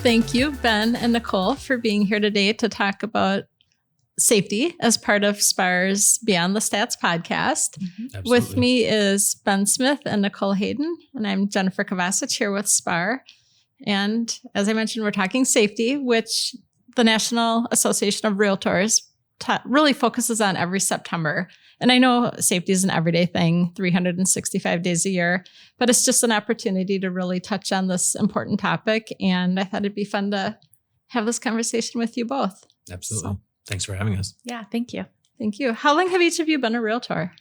Thank you, Ben and Nichole, for being here today to talk about safety as part of SPAAR's Beyond the Stats podcast. Absolutely. With me is Ben Smith and Nichole Hayden, and I'm Jennifer Kovacich here with SPAAR. And as I mentioned, we're talking safety, which the National Association of Realtors really focuses on every September. And I know safety is an everyday thing, 365 days a year, but it's just an opportunity to really touch on this important topic. And I thought it'd be fun to have this conversation with you both. Absolutely. So, thanks for having us. Yeah, thank you. thank you. How long have each of you been a realtor?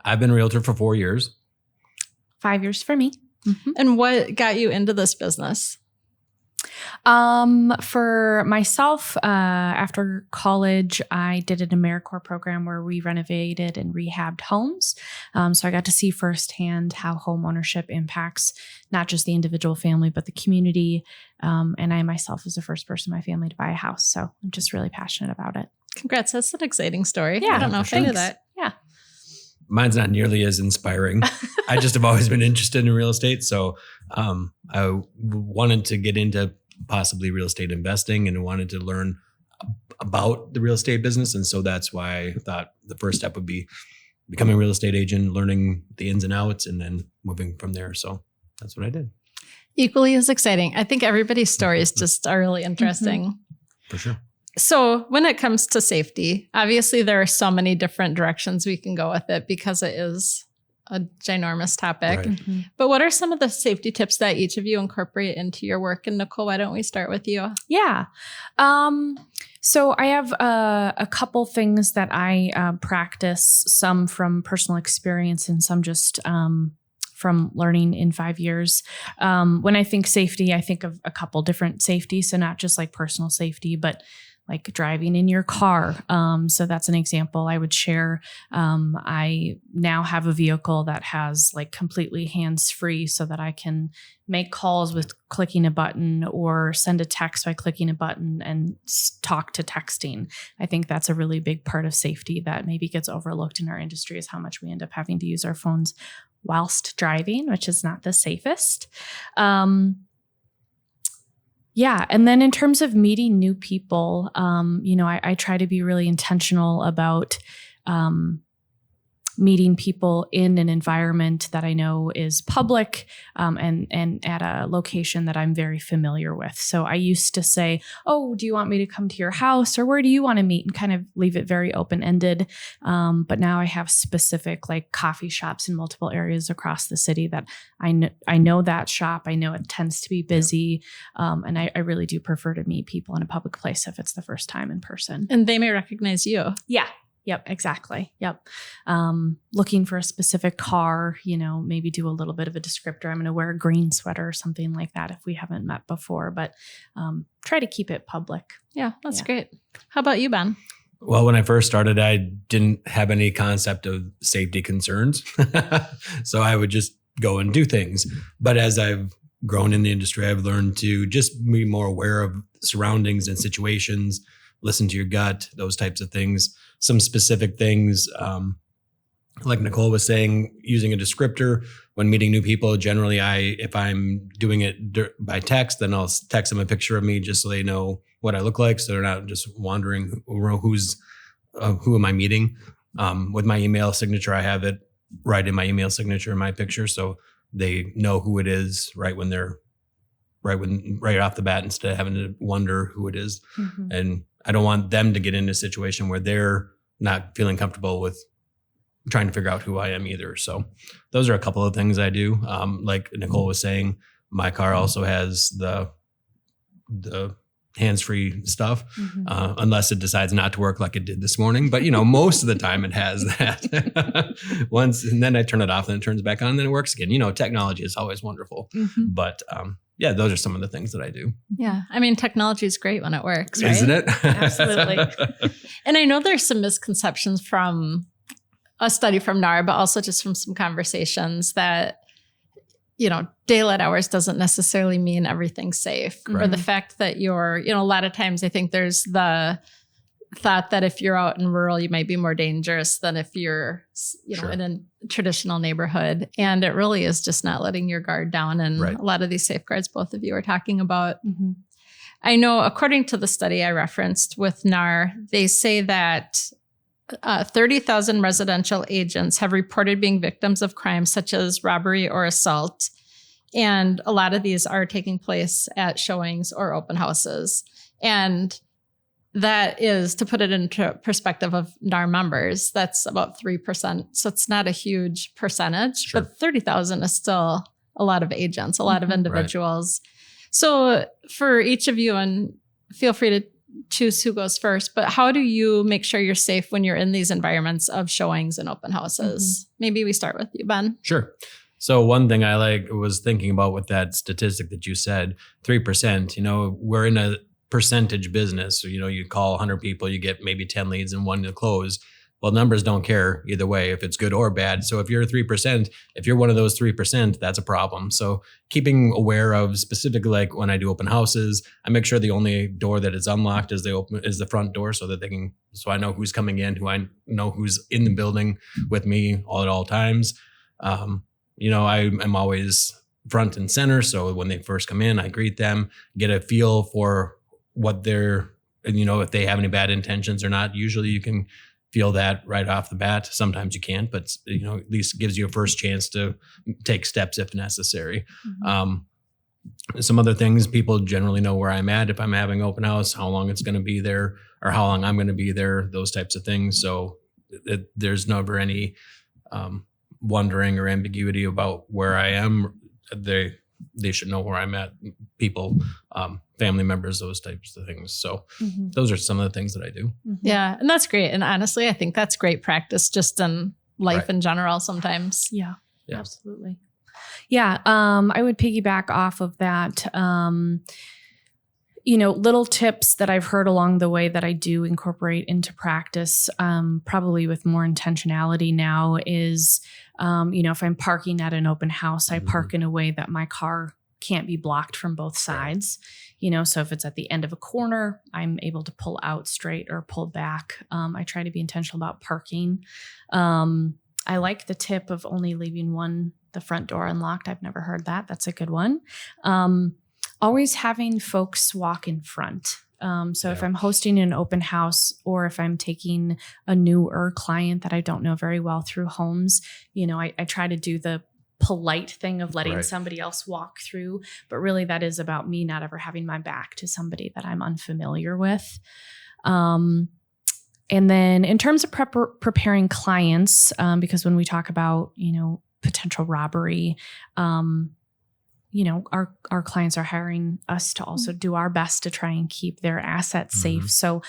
I've been a realtor for 4 years. 5 years for me. And what got you into this business? For myself, after college, I did an AmeriCorps program where we renovated and rehabbed homes. So I got to see firsthand how home ownership impacts not just the individual family, but the community. And I myself was the first person in my family to buy a house. So I'm just really passionate about it. Congrats. That's an exciting story. Yeah, I don't know if I knew thanks. that. Yeah. Mine's not nearly as inspiring. I just have always been interested in real estate. So I wanted to get into possibly real estate investing and wanted to learn about the real estate business. And so that's why I thought the first step would be becoming a real estate agent, learning the ins and outs, and then moving from there. So that's what I did. Equally as exciting. I think everybody's stories just are really interesting. For sure. So when it comes to safety, obviously there are so many different directions we can go with it because it is a ginormous topic. Right. But what are some of the safety tips that each of you incorporate into your work? And Nichole, why don't we start with you? Yeah. So I have a couple things that I practice, some from personal experience and some just from learning in 5 years. When I think safety, I think of a couple different safety. So not just like personal safety, but like driving in your car. So that's an example I would share. I now have a vehicle that has like completely hands-free so that I can make calls with clicking a button or send a text by clicking a button and talk to texting. I think that's a really big part of safety that maybe gets overlooked in our industry is how much we end up having to use our phones whilst driving, which is not the safest. Yeah. And then in terms of meeting new people, I try to be really intentional about meeting people in an environment that I know is public and at a location that I'm very familiar with. So I used to say, oh, do you want me to come to your house or where do you want to meet, and kind of leave it very open-ended. But now I have specific like coffee shops in multiple areas across the city that I know that shop. I know it tends to be busy. And I really do prefer to meet people in a public place if it's the first time in person. And they may recognize you. Yeah. Yep, exactly. Yep. Looking for a specific car, maybe do a little bit of a descriptor. I'm going to wear a green sweater or something like that if we haven't met before, but try to keep it public. Yeah, that's great. How about you, Ben? Well, when I first started, I didn't have any concept of safety concerns. So I would just go and do things. But as I've grown in the industry, I've learned to just be more aware of surroundings and situations, listen to your gut, those types of things. Some specific things, like Nichole was saying, using a descriptor when meeting new people. Generally, if I'm doing it by text, then I'll text them a picture of me just so they know what I look like, so they're not just wondering who am I meeting. With my email signature, I have it right in my email signature in my picture, so they know who it is right off the bat, instead of having to wonder who it is. Mm-hmm. And I don't want them to get into a situation where they're not feeling comfortable with trying to figure out who I am either. So those are a couple of things I do. Like Nichole was saying, my car also has the hands-free stuff, unless it decides not to work like it did this morning. But, most of the time it has that. Once, and then I turn it off and it turns back on and then it works again. Technology is always wonderful. Mm-hmm. But yeah, those are some of the things that I do. Yeah. I mean, technology is great when it works, right? Isn't it? Absolutely. And I know there's some misconceptions from a study from NAR, but also just from some conversations that, daylight hours doesn't necessarily mean everything's safe. Right. Or the fact that a lot of times I think there's the thought that if you're out in rural, you might be more dangerous than if you're, Sure. in a traditional neighborhood. And it really is just not letting your guard down. And Right. a lot of these safeguards both of you are talking about. Mhm. I know according to the study I referenced with NAR, they say that 30,000 residential agents have reported being victims of crimes such as robbery or assault. And a lot of these are taking place at showings or open houses. And that is, to put it into perspective of NAR members, that's about 3%. So it's not a huge percentage, Sure. but 30,000 is still a lot of agents, a lot of Mhm. individuals. So for each of you, and feel free to choose who goes first, but how do you make sure you're safe when you're in these environments of showings and open houses? Maybe we start with you, Ben. Sure. So one thing I was thinking about with that statistic that you said, 3%, we're in a percentage business. So, you call 100 people, you get maybe 10 leads and 1 to close. Well, numbers don't care either way, if it's good or bad. So if you're 3%, if you're one of those 3%, that's a problem. So keeping aware of specifically, like when I do open houses, I make sure the only door that is unlocked is the front door, so that so I know who's coming in, who I know who's in the building with me at all times. I'm always front and center. So when they first come in, I greet them, get a feel for what if they have any bad intentions or not. Usually you can feel that right off the bat. Sometimes you can't, but at least gives you a first chance to take steps if necessary. Mhm. Some other things, people generally know where I'm at if I'm having open house, how long it's going to be there, or how long I'm going to be there, those types of things. So there's never any wondering or ambiguity about where I am. They should know where I'm at. People, family members, those types of things. So Mhm. those are some of the things that I do. Mhm. Yeah. And that's great. And honestly, I think that's great practice just in life Right. in general sometimes. Yeah, Yeah. absolutely. Yeah, I would piggyback off of that. Little tips that I've heard along the way that I do incorporate into practice, probably with more intentionality now, is, if I'm parking at an open house, I park in a way that my car can't be blocked from both sides. So if it's at the end of a corner, I'm able to pull out straight or pull back. I try to be intentional about parking. I like the tip of only leaving the front door unlocked. I've never heard that. That's a good one. Always having folks walk in front. If I'm hosting an open house, or if I'm taking a newer client that I don't know very well through homes, I try to do the polite thing of letting Right. somebody else walk through. But really that is about me not ever having my back to somebody that I'm unfamiliar with. And then in terms of preparing clients, because when we talk about, potential robbery, our clients are hiring us to also do our best to try and keep their assets safe. So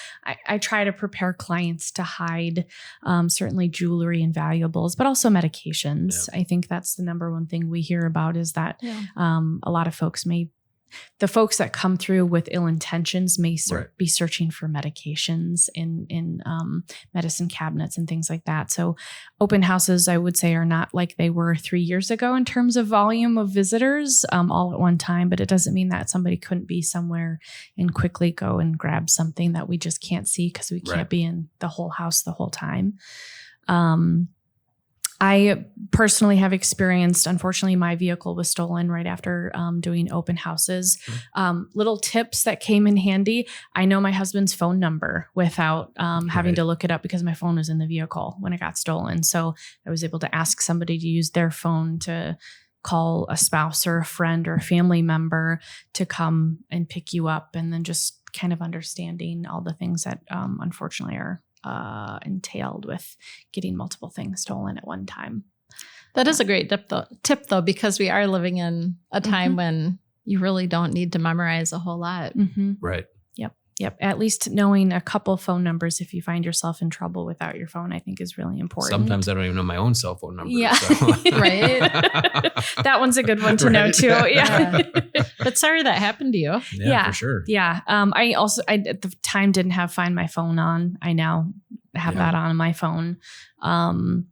I try to prepare clients to hide certainly jewelry and valuables, but also medications. Yeah. I think that's the number one thing we hear about, is that Yeah. a lot of folks the folks that come through with ill intentions may Right. be searching for medications in medicine cabinets and things like that. So open houses, I would say, are not like they were 3 years ago in terms of volume of visitors all at one time, but it doesn't mean that somebody couldn't be somewhere and quickly go and grab something that we just can't see because we can't Right. be in the whole house the whole time. I personally have experienced, unfortunately, my vehicle was stolen right after doing open houses. Little tips that came in handy. I know my husband's phone number without having Right. to look it up, because my phone was in the vehicle when it got stolen. So I was able to ask somebody to use their phone to call a spouse or a friend or a family member to come and pick you up, and then just kind of understanding all the things that unfortunately are entailed with getting multiple things stolen at one time. That is a great tip though, because we are living in a time when you really don't need to memorize a whole lot. Mm-hmm. Right. Yep. At least knowing a couple phone numbers if you find yourself in trouble without your phone, I think is really important. Sometimes I don't even know my own cell phone number. Yeah. So. Right. That one's a good one to know Right. too. Yeah. But sorry that happened to you. Yeah, for sure. Yeah. I at the time didn't have Find My Phone on. I now have that on my phone. Not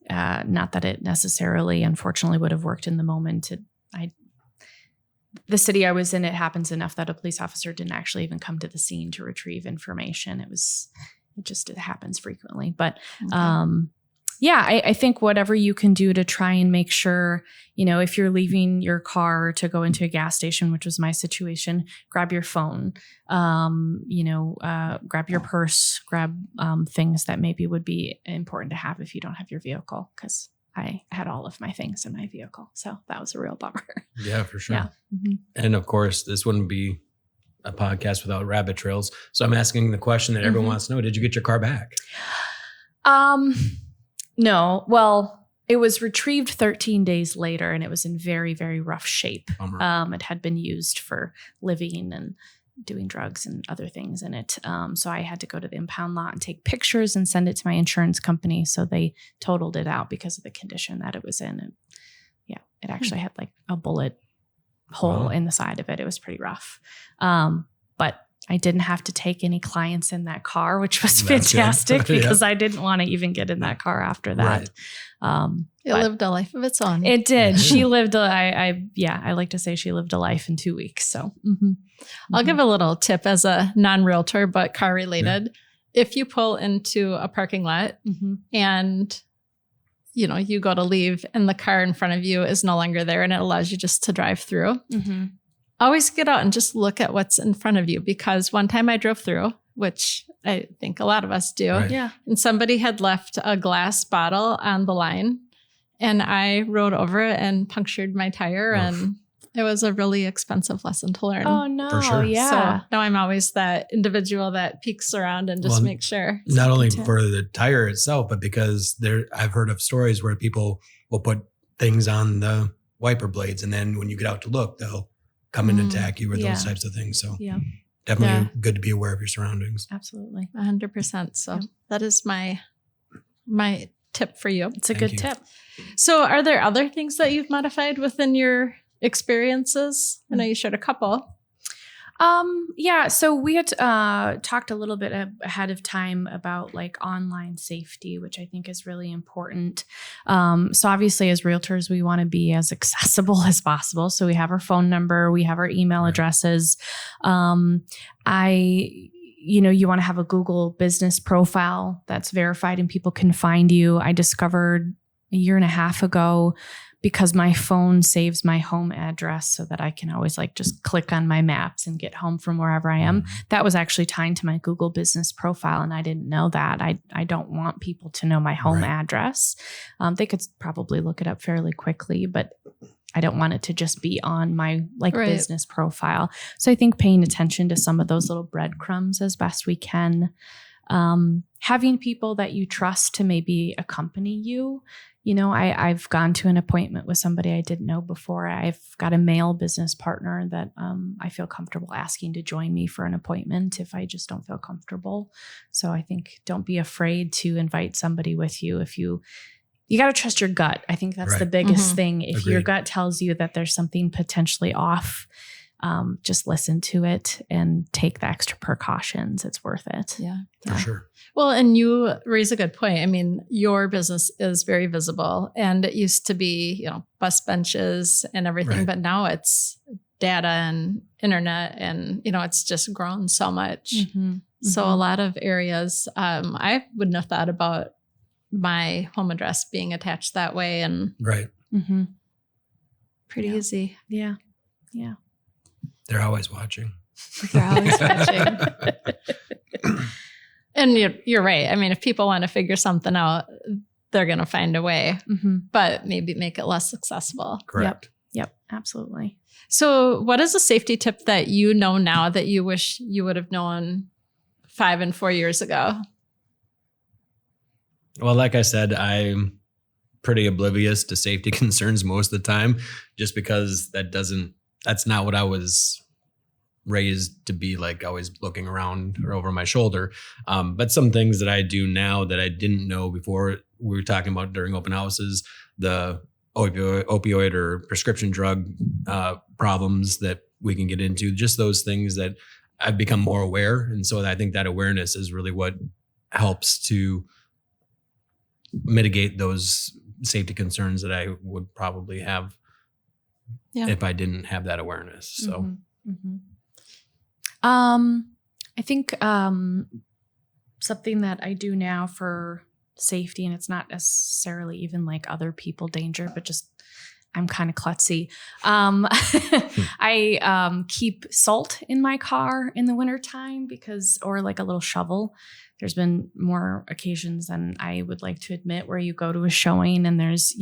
that it necessarily, unfortunately, would have worked in the moment. the city I was in, it happens enough that a police officer didn't actually even come to the scene to retrieve information. It happens frequently. But I think whatever you can do to try and make sure, if you're leaving your car to go into a gas station, which was my situation, grab your phone, grab your purse, grab things that maybe would be important to have if you don't have your vehicle, because I had all of my things in my vehicle. So that was a real bummer. Yeah, for sure. Yeah. Mm-hmm. And of course, this wouldn't be a podcast without rabbit trails. So I'm asking the question that everyone wants to know. Did you get your car back? No. Well, it was retrieved 13 days later and it was in very, very rough shape. Bummer. It had been used for living and doing drugs and other things in it. So I had to go to the impound lot and take pictures and send it to my insurance company. So they totaled it out because of the condition that it was in. And it actually had like a bullet hole in the side of it. It was pretty rough. But I didn't have to take any clients in that car, which was fantastic because I didn't want to even get in that car after that. Right. It lived a life of its own. It did. She lived, I like to say she lived a life in 2 weeks. So I'll give a little tip as a non-realtor, but car related. Yeah. If you pull into a parking lot and you go to leave and the car in front of you is no longer there and it allows you just to drive through. Always get out and just look at what's in front of you, because one time I drove through, which I think a lot of us do. Right. Yeah. And somebody had left a glass bottle on the line and I rode over it and punctured my tire. And it was a really expensive lesson to learn. Oh, no. For sure. Yeah. So now I'm always that individual that peeks around and just makes sure. Not only for the tire itself, but because I've heard of stories where people will put things on the wiper blades. And then when you get out to look, they'll come in and attack you with those types of things. So definitely good to be aware of your surroundings. Absolutely. 100%. So that is my tip for you. It's a good tip. So are there other things that you've modified within your experiences? I know you shared a couple. So we had talked a little bit ahead of time about like online safety, which I think is really important. So obviously as realtors, we want to be as accessible as possible. So we have our phone number, we have our email addresses. You want to have a Google business profile that's verified and people can find you. I discovered a year and a half ago, because my phone saves my home address so that I can always just click on my maps and get home from wherever I am. That was actually tied to my Google business profile. And I didn't know that. I don't want people to know my home address. They could probably look it up fairly quickly, but I don't want it to just be on my business profile. So I think paying attention to some of those little breadcrumbs as best we can. Having people that you trust to maybe accompany you. I've gone to an appointment with somebody I didn't know before. I've got a male business partner that I feel comfortable asking to join me for an appointment if I just don't feel comfortable. So I think don't be afraid to invite somebody with you. If you got to trust your gut. I think that's the biggest thing. If your gut tells you that there's something potentially off, just listen to it and take the extra precautions. It's worth it. Yeah. For sure. Well, and you raise a good point. I mean, your business is very visible, and it used to be, bus benches and everything, but now it's data and internet, and, it's just grown so much. So a lot of areas, I wouldn't have thought about my home address being attached that way, and pretty easy. Yeah. Yeah. They're always watching. They're always watching. And you're right. I mean, if people want to figure something out, they're going to find a way, but maybe make it less accessible. Correct. Yep. Absolutely. So what is a safety tip that you know now that you wish you would have known 5 and 4 years ago? Well, like I said, I'm pretty oblivious to safety concerns most of the time, just because that's not what I was raised to be, like always looking around or over my shoulder. But some things that I do now that I didn't know before, we were talking about during open houses, the opioid or prescription drug problems that we can get into, just those things that I've become more aware. And so I think that awareness is really what helps to mitigate those safety concerns that I would probably have if I didn't have that awareness. So, I think something that I do now for safety, and it's not necessarily even like other people danger, but just I'm kind of klutzy. I keep salt in my car in the wintertime or like a little shovel. There's been more occasions than I would like to admit where you go to a showing and there's,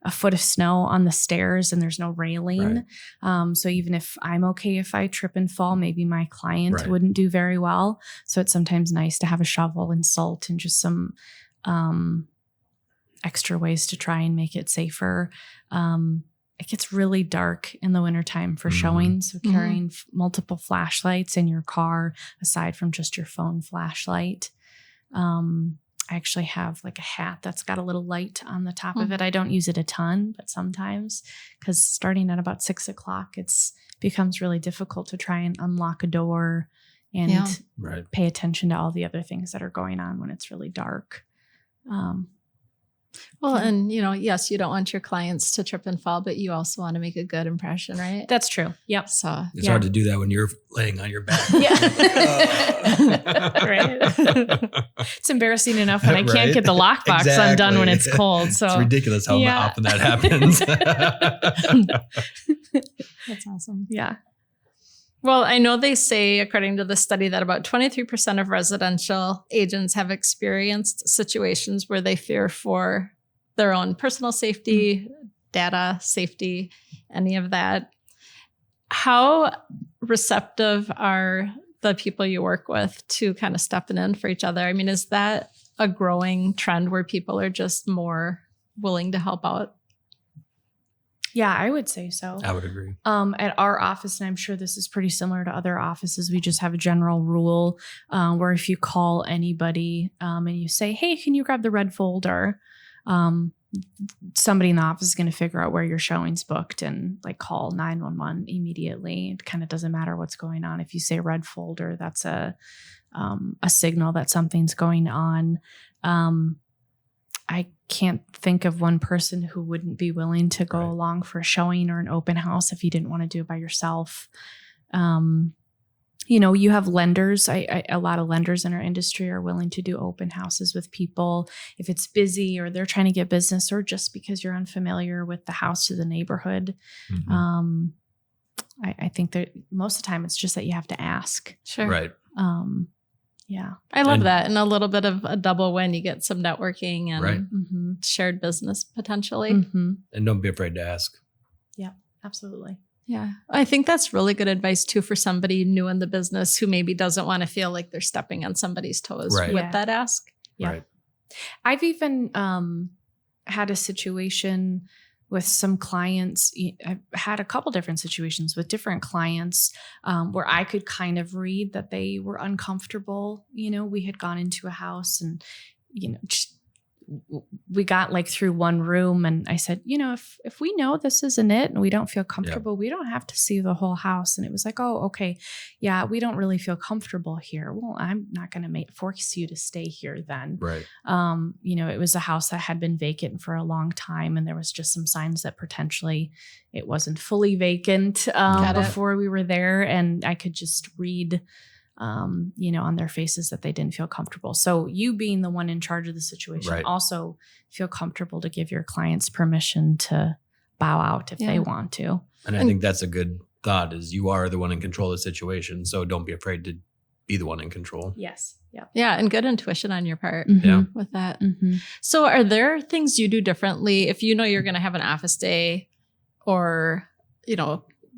a foot of snow on the stairs and there's no railing. Right. So even if I'm okay if I trip and fall, maybe my client wouldn't do very well. So it's sometimes nice to have a shovel and salt and just some extra ways to try and make it safer. It gets really dark in the wintertime for showings. So carrying multiple flashlights in your car, aside from just your phone flashlight. I actually have like a hat that's got a little light on the top of it. I don't use it a ton, but sometimes, because starting at about 6 o'clock, it's becomes really difficult to try and unlock a door and pay attention to all the other things that are going on when it's really dark. Well, and yes, you don't want your clients to trip and fall, but you also want to make a good impression, right? That's true. Yep. So it's hard to do that when you're laying on your back. Right. It's embarrassing enough when I can't get the lockbox undone when it's cold. So it's ridiculous how often that happens. That's awesome. Yeah. Well, I know they say, according to the study, that about 23% of residential agents have experienced situations where they fear for their own personal safety, data safety, any of that. How receptive are the people you work with to kind of stepping in for each other? I mean, is that a growing trend where people are just more willing to help out? Yeah, I would say so. I would agree. At our office, and I'm sure this is pretty similar to other offices, we just have a general rule where if you call anybody and you say, hey, can you grab the red folder? Somebody in the office is going to figure out where your showing's booked and like call 911 immediately. It kind of doesn't matter what's going on. If you say red folder, that's a signal that something's going on. I can't think of one person who wouldn't be willing to go along for a showing or an open house if you didn't want to do it by yourself. You have lenders. A lot of lenders in our industry are willing to do open houses with people if it's busy or they're trying to get business or just because you're unfamiliar with the house or the neighborhood. I think that most of the time it's just that you have to ask. Sure. Right. Yeah. I love that. And a little bit of a double win. You get some networking and shared business potentially. And don't be afraid to ask. Yeah, absolutely. Yeah. I think that's really good advice too for somebody new in the business who maybe doesn't want to feel like they're stepping on somebody's toes with that ask. Yeah. Right. I've even had a situation with some clients. I've had a couple different situations with different clients where I could kind of read that they were uncomfortable. We had gone into a house and, we got like through one room and I said, if we know this isn't it and we don't feel comfortable, we don't have to see the whole house. And it was like, oh, okay. Yeah, we don't really feel comfortable here. Well, I'm not going to force you to stay here then. Right. It was a house that had been vacant for a long time and there was just some signs that potentially it wasn't fully vacant before we were there. And I could just read on their faces that they didn't feel comfortable. So you being the one in charge of the situation also feel comfortable to give your clients permission to bow out if they want to. And I think that's a good thought is you are the one in control of the situation. So don't be afraid to be the one in control. Yes. Yeah. Yeah. And good intuition on your part with that. Mm-hmm. So are there things you do differently if you're going to have an office day or,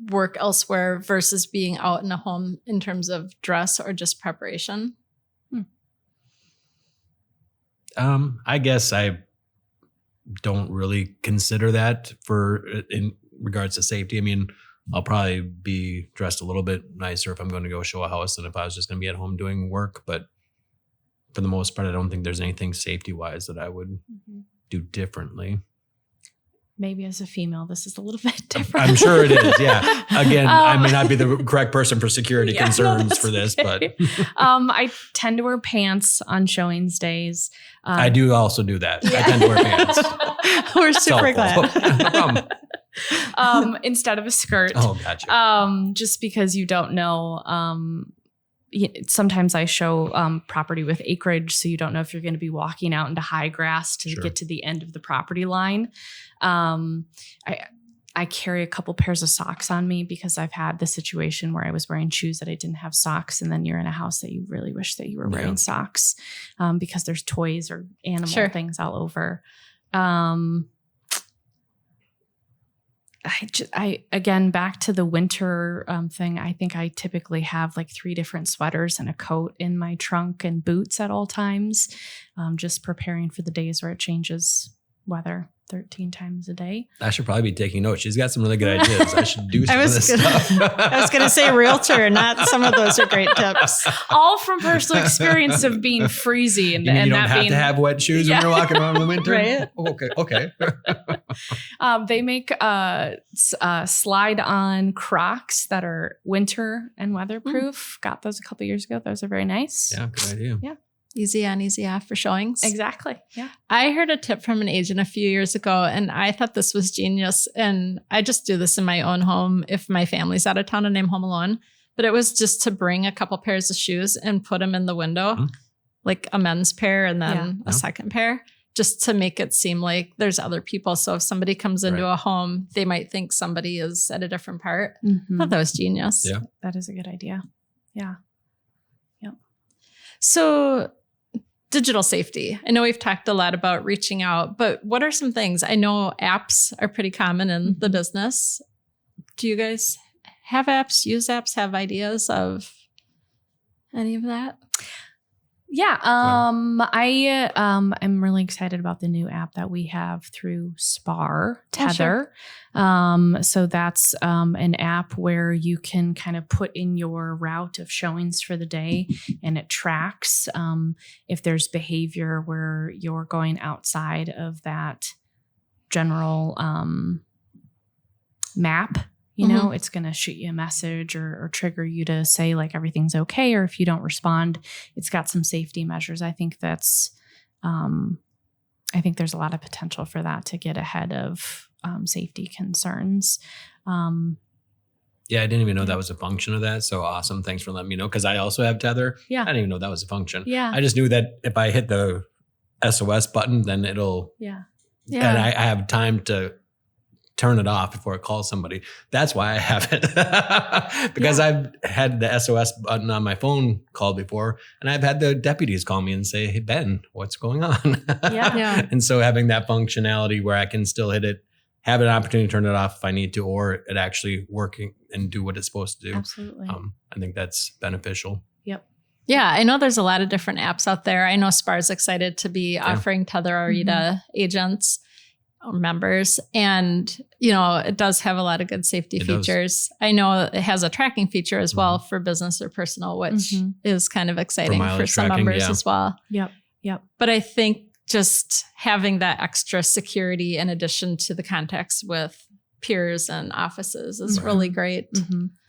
work elsewhere versus being out in a home in terms of dress or just preparation? I guess I don't really consider that in regards to safety. I mean, I'll probably be dressed a little bit nicer if I'm going to go show a house than if I was just going to be at home doing work. But for the most part, I don't think there's anything safety wise that I would do differently. Maybe as a female, this is a little bit different. I'm sure it is. Yeah. Again, I may not be the correct person for security concerns for this, okay. But I tend to wear pants on showings days. I do also do that. I tend to wear pants. We're super glad. instead of a skirt. Oh, gotcha. Just because you don't know. Sometimes I show property with acreage, so you don't know if you're going to be walking out into high grass to Sure. get to the end of the property line. I carry a couple pairs of socks on me because I've had the situation where I was wearing shoes that I didn't have socks, and then you're in a house that you really wish that you were wearing socks because there's toys or animal things all over. I again, back to the winter thing, I think I typically have like 3 different sweaters and a coat in my trunk and boots at all times, just preparing for the days where it changes weather 13 times a day. I should probably be taking notes. She's got some really good ideas. I should do some of this stuff. I was going to say realtor, not some of those are great tips. All from personal experience of being freezy and, You mean and you don't that have being to have wet shoes when you're walking around in the winter? Right. Okay. They make slide-on Crocs that are winter and weatherproof. Got those a couple years ago. Those are very nice. Yeah, good idea. Yeah. Easy on, easy off for showings. Exactly. Yeah. I heard a tip from an agent a few years ago, and I thought this was genius. And I just do this in my own home if my family's out of town and I'm home alone. But it was just to bring a couple pairs of shoes and put them in the window, like a men's pair and then a second pair, just to make it seem like there's other people. So if somebody comes into a home, they might think somebody is at a different part. I thought that was genius. Yeah. That is a good idea. Yeah. So digital safety. I know we've talked a lot about reaching out, but what are some things? I know apps are pretty common in the business. Do you guys have apps, use apps, have ideas of any of that? Yeah. I'm really excited about the new app that we have through SPAAR, Tether. So that's an app where you can kind of put in your route of showings for the day, and it tracks if there's behavior where you're going outside of that general map. You know, it's going to shoot you a message or trigger you to say like everything's okay. Or if you don't respond, it's got some safety measures. I think that's, I think there's a lot of potential for that to get ahead of safety concerns. Yeah, I didn't even know that was a function of that. So awesome. Thanks for letting me know. Because I also have Tether. Yeah. I didn't even know that was a function. Yeah. I just knew that if I hit the SOS button, then it'll, Yeah. and I have time to turn it off before it calls somebody. That's why I have it. Because I've had the SOS button on my phone called before, and I've had the deputies call me and say, "Hey, Ben, what's going on?" Yeah. And so having that functionality where I can still hit it, have an opportunity to turn it off if I need to, or it actually working and do what it's supposed to do. Absolutely. I think that's beneficial. Yep. Yeah, I know there's a lot of different apps out there. I know SPAAR's excited to be offering Tether already to agents or members. And, you know, it does have a lot of good safety features. I know it has a tracking feature as well for business or personal, which is kind of exciting for some tracking, members as well. Yep. But I think just having that extra security in addition to the context with peers and offices is really great.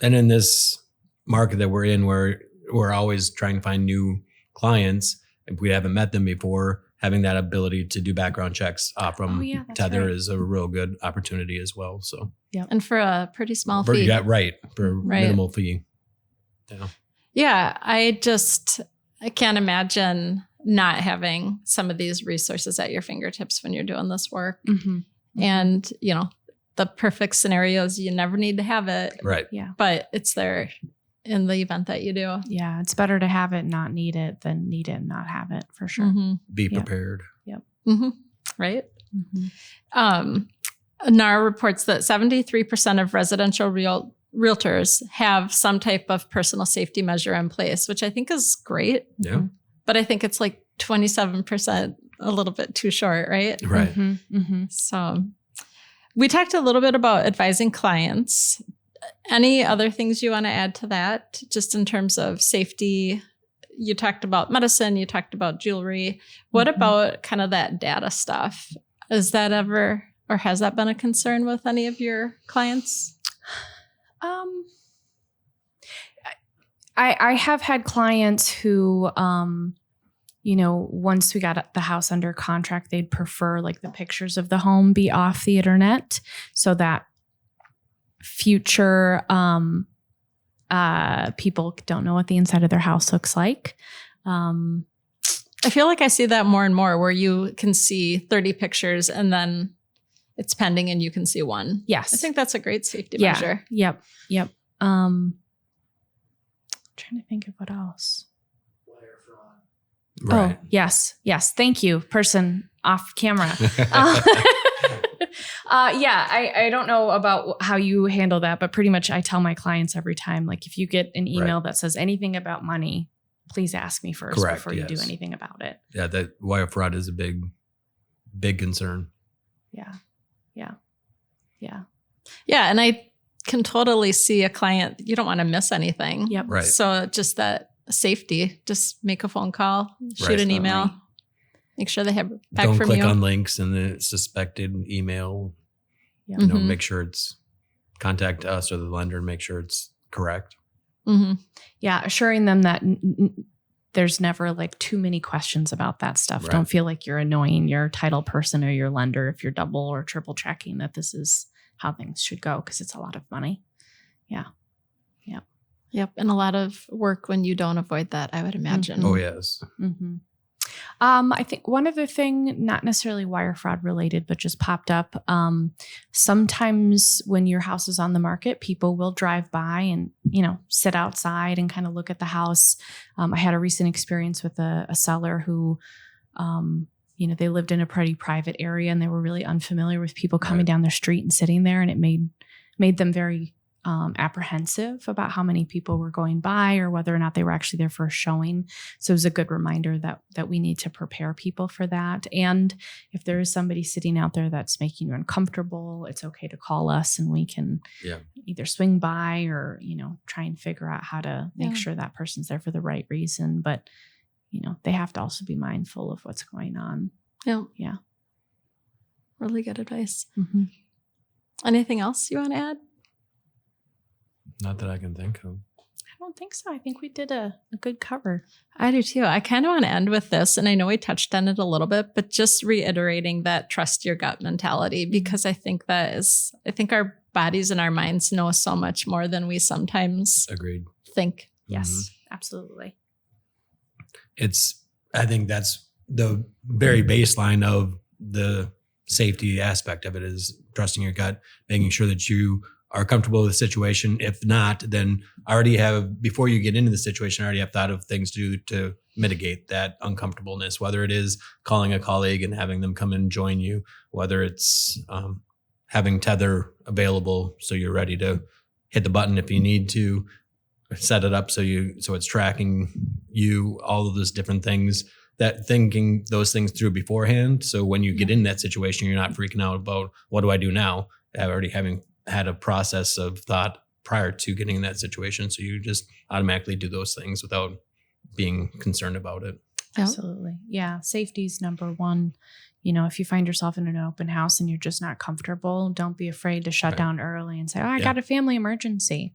And in this market that we're in, where we're always trying to find new clients, if we haven't met them before, having that ability to do background checks from Tether is a real good opportunity as well. So, and for a pretty small for fee. for a minimal fee. Yeah, I can't imagine not having some of these resources at your fingertips when you're doing this work. And, you know, the perfect scenarios, you never need to have it. Right. Yeah. But it's there in the event that you do. Yeah. It's better to have it, not need it, than need it and not have it, for sure. Be prepared. Right. NAR reports that 73% of residential realtors have some type of personal safety measure in place, which I think is great. Yeah. But I think it's like 27%, a little bit too short, right? Right. So we talked a little bit about advising clients. Any other things you want to add to that, just in terms of safety? You talked about medicine, you talked about jewelry. What about kind of that data stuff? Is that ever, or has that been a concern with any of your clients? I have had clients who, you know, once we got the house under contract, they'd prefer like the pictures of the home be off the internet so that future people don't know what the inside of their house looks like. I feel like I see that more and more where you can see 30 pictures and then it's pending and you can see one. Yes. I think that's a great safety measure. Yep. Trying to think of what else. Right. Oh, yes. Thank you, person off camera. I don't know about how you handle that, but pretty much I tell my clients every time, like if you get an email that says anything about money, please ask me first before you do anything about it. Yeah, that wire fraud is a big concern. Yeah. And I can totally see a client, you don't want to miss anything. Yep. Right. So just that safety, just make a phone call, shoot an email, make sure they have back Don't from click you. on links in the suspected email. Yeah. You know, make sure it's contact us or the lender and make sure it's correct. Mm-hmm. Yeah. Assuring them that there's never like too many questions about that stuff. Right. Don't feel like you're annoying your title person or your lender if you're double or triple checking that this is how things should go, because it's a lot of money. Yep. And a lot of work when you don't avoid that, I would imagine. Oh, yes. Mm-hmm. I think one other thing, not necessarily wire fraud related, but just popped up. Sometimes when your house is on the market, people will drive by and, sit outside and kind of look at the house. I had a recent experience with a seller who, they lived in a pretty private area and they were really unfamiliar with people coming down their street and sitting there. And it made them very apprehensive about how many people were going by or whether or not they were actually there for a showing. So it was a good reminder that we need to prepare people for that. And if there is somebody sitting out there that's making you uncomfortable, it's okay to call us and we can either swing by or, try and figure out how to make sure that person's there for the right reason. But, they have to also be mindful of what's going on. Yeah. Really good advice. Mm-hmm. Anything else you want to add? Not that I can think of. I don't think so. I think we did a good cover. I do too. I kind of want to end with this, and I know we touched on it a little bit, but just reiterating that trust your gut mentality, because I think our bodies and our minds know so much more than we sometimes Agreed. think. Yes, absolutely. I think that's the very baseline of the safety aspect of it, is trusting your gut, making sure that you are comfortable with the situation. If not, then before you get into the situation, already have thought of things to do to mitigate that uncomfortableness, whether it is calling a colleague and having them come and join you, whether it's having tether available so you're ready to hit the button if you need to, set it up so it's tracking you, all of those different things, that thinking those things through beforehand. So when you get in that situation, you're not freaking out about what do I do now, already having had a process of thought prior to getting in that situation. So you just automatically do those things without being concerned about it. Absolutely. Yeah. Safety is number one. If you find yourself in an open house and you're just not comfortable, don't be afraid to shut down early and say, I got a family emergency.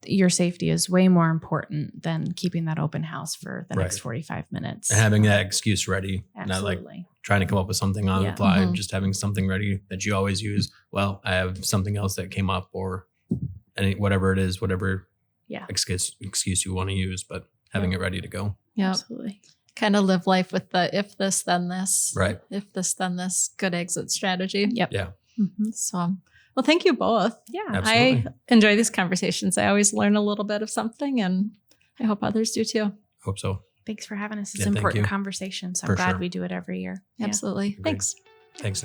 Your safety is way more important than keeping that open house for the next 45 minutes. And having that excuse ready, Absolutely. not like trying to come up with something on the fly, just having something ready that you always use. Well, I have something else that came up, or whatever it is, whatever excuse you want to use, but having it ready to go. Yeah, absolutely. Kind of live life with the if this, then this. Right. If this, then this. Good exit strategy. Yep. Yeah. Mm-hmm. So, well, thank you both. Yeah. Absolutely. I enjoy these conversations. I always learn a little bit of something, and I hope others do too. Hope so. Thanks for having us. It's Yeah, an thank important you. conversation. So I'm For glad sure. we do it every year. Absolutely. Agreed. Thanks. Thanks.